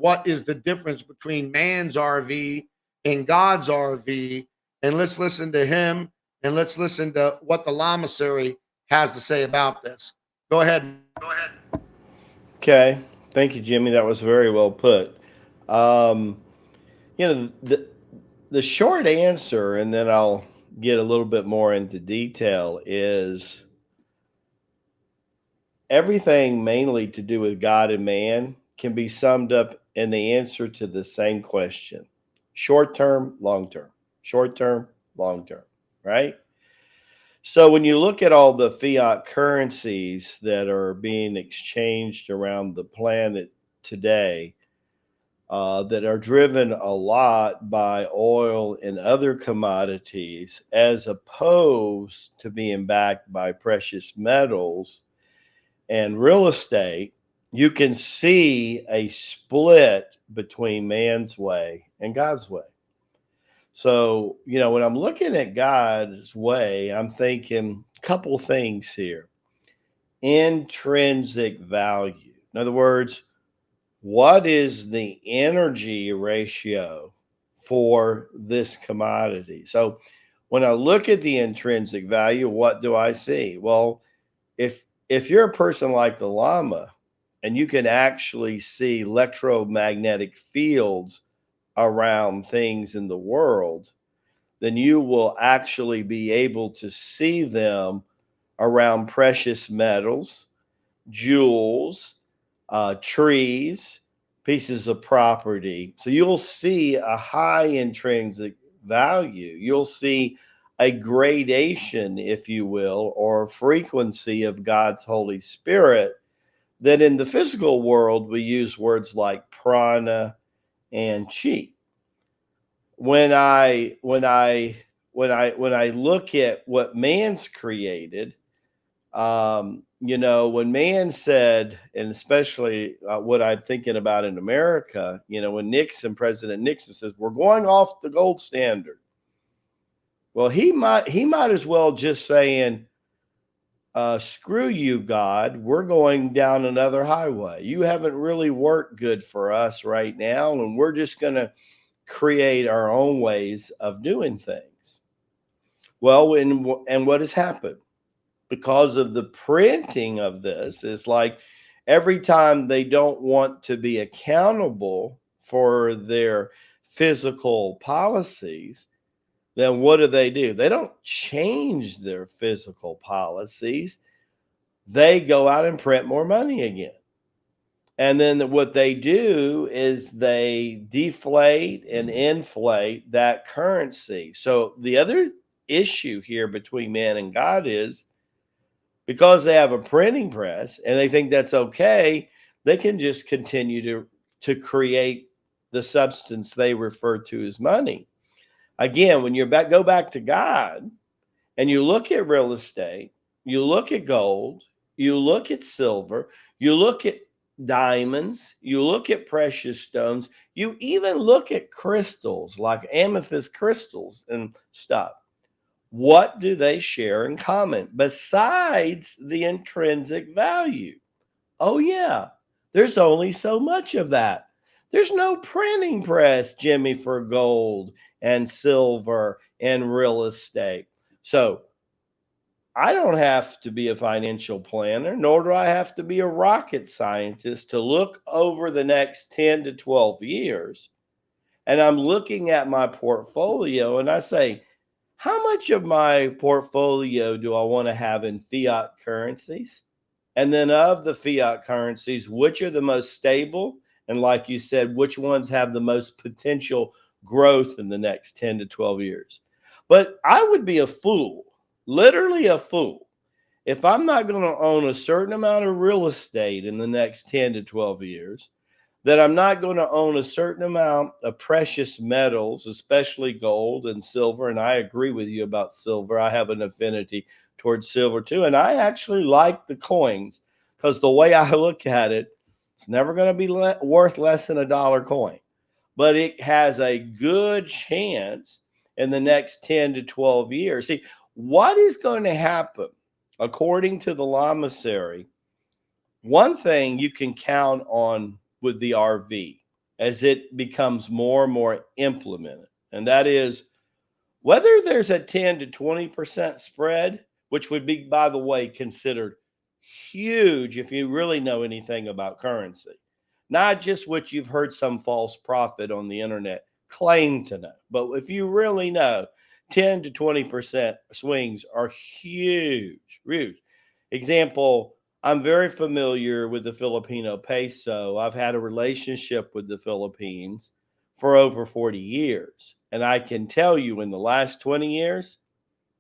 what is the difference between man's RV and God's RV. And let's listen to him, and let's listen to what the Lamasery has to say about this. Go ahead. Okay. Thank you, Jimmy. That was very well put. Um, you know, the short answer, and then I'll get a little bit more into detail, is everything mainly to do with God and man can be summed up in the answer to the same question: short term, long term, short term, long term, right? So when you look at all the fiat currencies that are being exchanged around the planet today, that are driven a lot by oil and other commodities, as opposed to being backed by precious metals and real estate, you can see a split between man's way and God's way. So, when I'm looking at God's way, I'm thinking a couple things here: intrinsic value. In other words, what is the energy ratio for this commodity? So, when I look at the intrinsic value, what do I see? Well, if you're a person like the Lama and you can actually see electromagnetic fields around things in the world, then you will actually be able to see them around precious metals, jewels, trees, pieces of property. So you'll see a high intrinsic value. You'll see a gradation, if you will, or frequency of God's Holy Spirit that in the physical world we use words like prana and chi. When I look at what man's created, when man said, and especially what I'm thinking about in America, when President Nixon says we're going off the gold standard, well, he might as well just saying, screw you, God, we're going down another highway. You haven't really worked good for us right now, and we're just going to create our own ways of doing things. Well, and what has happened? Because of the printing of this, is like every time they don't want to be accountable for their physical policies, then what do? They don't change their physical policies. They go out and print more money again. And then what they do is they deflate and inflate that currency. So the other issue here between man and God is, because they have a printing press and they think that's okay, they can just continue to create the substance they refer to as money. Again, when go back to God and you look at real estate, you look at gold, you look at silver, you look at diamonds, you look at precious stones, you even look at crystals like amethyst crystals and stuff. What do they share in common besides the intrinsic value? Oh, yeah, there's only so much of that. There's no printing press, Jimmy, for gold and silver and real estate. So I don't have to be a financial planner, nor do I have to be a rocket scientist to look over the next 10 to 12 years. And I'm looking at my portfolio and I say, how much of my portfolio do I want to have in fiat currencies? And then of the fiat currencies, which are the most stable? And like you said, which ones have the most potential growth in the next 10 to 12 years? But I would be a fool, literally a fool, if I'm not going to own a certain amount of real estate in the next 10 to 12 years, that I'm not going to own a certain amount of precious metals, especially gold and silver. And I agree with you about silver. I have an affinity towards silver too. And I actually like the coins because the way I look at it, it's never going to be worth less than $1 coin, but it has a good chance in the next 10 to 12 years. See, what is going to happen, according to the Lamasery? One thing you can count on with the RV, as it becomes more and more implemented. And that is whether there's a 10 to 20% spread, which would be, by the way, considered huge if you really know anything about currency, not just what you've heard some false prophet on the internet claim to know, but if you really know, 10 to 20% swings are huge, huge. Example, I'm very familiar with the Filipino peso. I've had a relationship with the Philippines for over 40 years. And I can tell you in the last 20 years,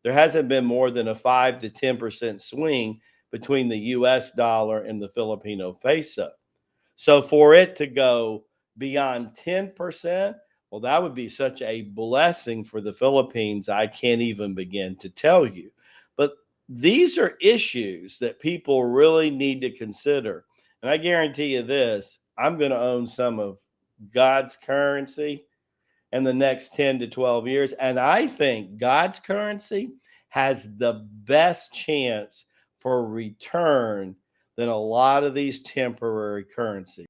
there hasn't been more than a 5 to 10% swing between the US dollar and the Filipino peso. So for it to go beyond 10%, well, that would be such a blessing for the Philippines. I can't even begin to tell you. But these are issues that people really need to consider. And I guarantee you this, I'm going to own some of God's currency in the next 10 to 12 years. And I think God's currency has the best chance for return than a lot of these temporary currencies.